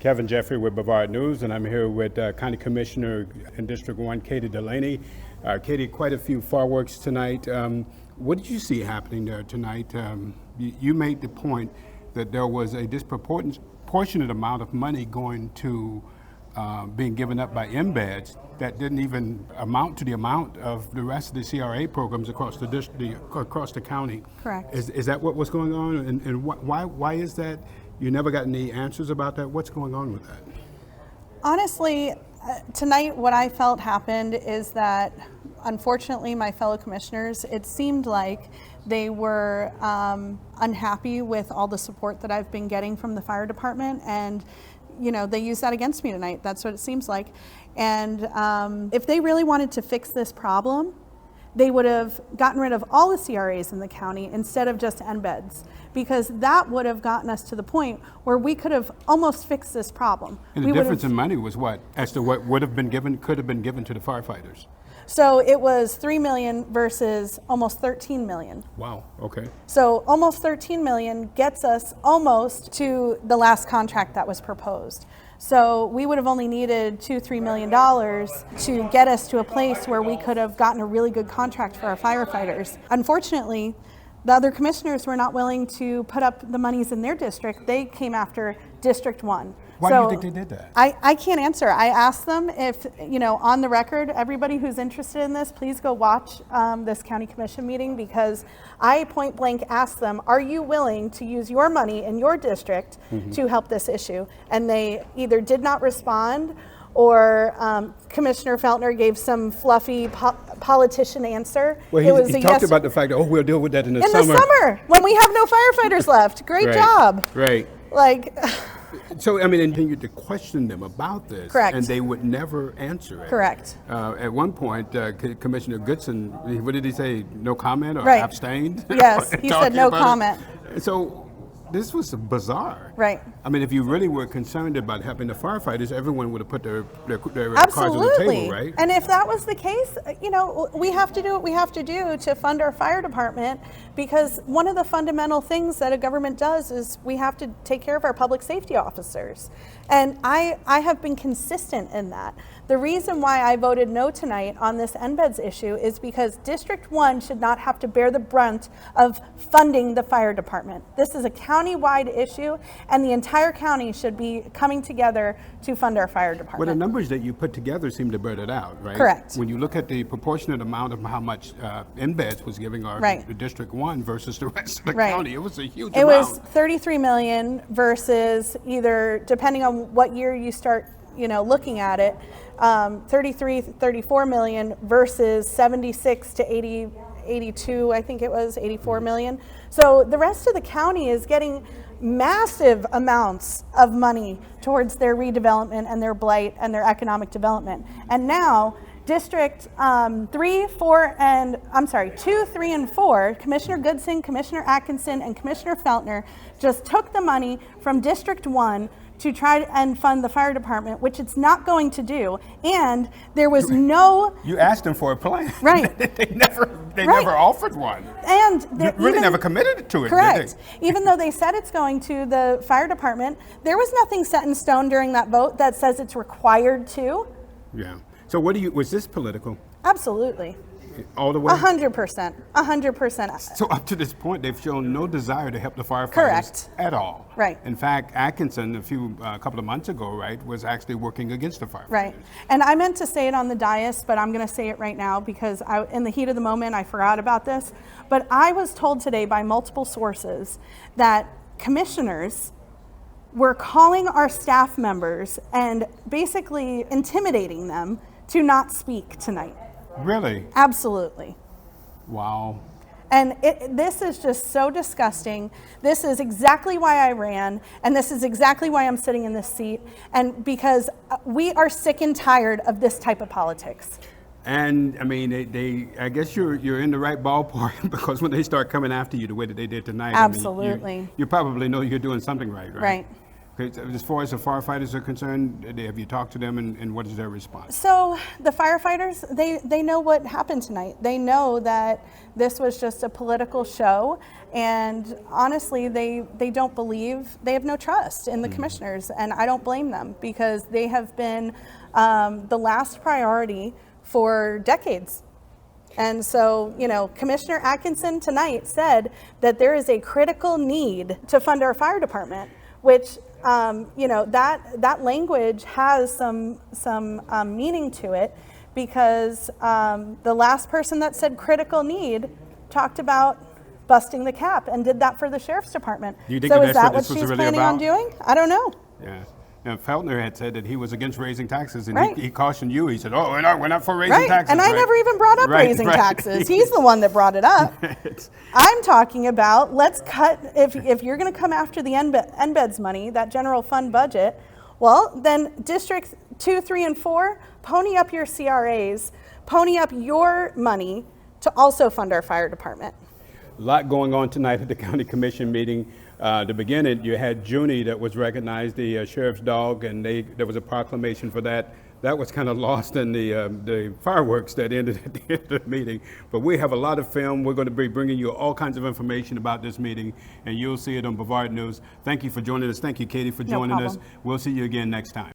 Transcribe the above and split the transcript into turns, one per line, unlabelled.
Kevin Jeffrey with Brevard News, and I'm here with County Commissioner in District 1, Katie Delaney. Katie, quite a few fireworks tonight. What did you see happening there tonight? You made the point that there was a disproportionate amount of money going to being given up by NBEDZ that didn't even amount to the amount of the rest of the CRA programs across the county.
Correct.
Is that what was going on, and why is that? You never got any answers about that? What's going on with that?
Honestly, tonight what I felt happened is that, unfortunately, my fellow commissioners, it seemed like they were unhappy with all the support that I've been getting from the fire department, and they used that against me tonight. That's what it seems like. And if they really wanted to fix this problem, they would have gotten rid of all the CRAs in the county instead of just NBEDZ, because that would have gotten us to the point where we could have almost fixed this problem.
And the difference in money was what? As to what could have been given to the firefighters?
So it was $3 million versus almost $13 million.
Wow, okay.
So almost $13 million gets us almost to the last contract that was proposed. So we would have only needed $2-3 million to get us to a place where we could have gotten a really good contract for our firefighters. Unfortunately, the other commissioners were not willing to put up the monies in their district. They came after District 1.
Why do you think they did that?
I can't answer. I asked them if, on the record, everybody who's interested in this, please go watch this county commission meeting, because I point blank asked them, are you willing to use your money in your district to help this issue? And they either did not respond, or Commissioner Feltner gave some fluffy politician answer.
Well, he talked about the fact that, we'll deal with that in the summer.
In the summer, when we have no firefighters left. Great job.
Right. So, and continued to question them about this.
Correct.
And they would never answer it.
Correct.
At one point, Commissioner Goodson, what did he say? No comment or abstained?
Yes, he said no comment.
So this was bizarre.
Right.
I mean, if you really were concerned about helping the firefighters, everyone would have put their cards on the table, right?
And if that was the case, we have to do what we have to do to fund our fire department, because one of the fundamental things that a government does is we have to take care of our public safety officers. And I have been consistent in that. The reason why I voted no tonight on this NBEDZ issue is because District 1 should not have to bear the brunt of funding the fire department. This is a county-wide issue, and the entire county should be coming together to fund our fire department.
Well, the numbers that you put together seem to bear that out, right?
Correct.
When you look at the proportionate amount of how much NBEDZ was giving our District 1 versus the rest of the county, it was a huge amount.
It was $33 million versus, either, depending on what year you start looking at it, 34 million versus 76 to 82, I think it was 84 million. So the rest of the county is getting massive amounts of money towards their redevelopment and their blight and their economic development. And now District 2, 3, and 4, Commissioner Goodson, Commissioner Adkinson, and Commissioner Feltner just took the money from District 1 to try and fund the fire department, which it's not going to do. And there was no...
You asked them for a plan.
Right.
They never offered one.
And
you really never committed to it,
correct.
Did they?
Even though they said it's going to the fire department, there was nothing set in stone during that vote that says it's required to.
Yeah. So was this political?
Absolutely.
All the way?
100%. 100%.
So up to this point, they've shown no desire to help the firefighters at all.
Right.
In fact, Adkinson, a couple of months ago, was actually working against the firefighters.
Right. And I meant to say it on the dais, but I'm going to say it right now because in the heat of the moment, I forgot about this. But I was told today by multiple sources that commissioners were calling our staff members and basically intimidating them to not speak tonight.
Really?
Absolutely.
Wow.
And this is just so disgusting. This is exactly why I ran, and this is exactly why I'm sitting in this seat, and because we are sick and tired of this type of politics.
And I mean, I guess you're in the right ballpark, because when they start coming after you the way that they did tonight,
absolutely,
I mean, you probably know you're doing something right, right?
Right.
Okay, so as far as the firefighters are concerned, have you talked to them and what is their response?
So the firefighters, they know what happened tonight. They know that this was just a political show, and honestly, they don't believe, they have no trust in the commissioners, and I don't blame them because they have been the last priority for decades. And so, you know, Commissioner Adkinson tonight said that there is a critical need to fund our fire department, which you know, that language has some meaning to it because the last person that said critical need talked about busting the cap and did that for the sheriff's department.
Do you think
So
that
is
that's
that
what
what
this was
she's
really
planning on
about?
doing? I don't know.
Yeah. Now, Feltner had said that he was against raising taxes, and
Right.
he cautioned you. He said, "Oh, we're not for raising
Right,
taxes."
and I
right?
never even brought up
Right,
raising
right.
taxes. He's the one that brought it up. I'm talking about let's cut, if you're going to come after the NBEDZ money, that general fund budget, well, then districts 2, 3, and 4, pony up your CRAs, pony up your money to also fund our fire department.
A lot going on tonight at the county commission meeting. To begin it, you had Junie that was recognized, the sheriff's dog, and there was a proclamation for that. That was kind of lost in the fireworks that ended at the end of the meeting. But we have a lot of film. We're going to be bringing you all kinds of information about this meeting, and you'll see it on Brevard News. Thank you for joining us. Thank you, Katie, for joining us.
problem.
We'll see you again next time.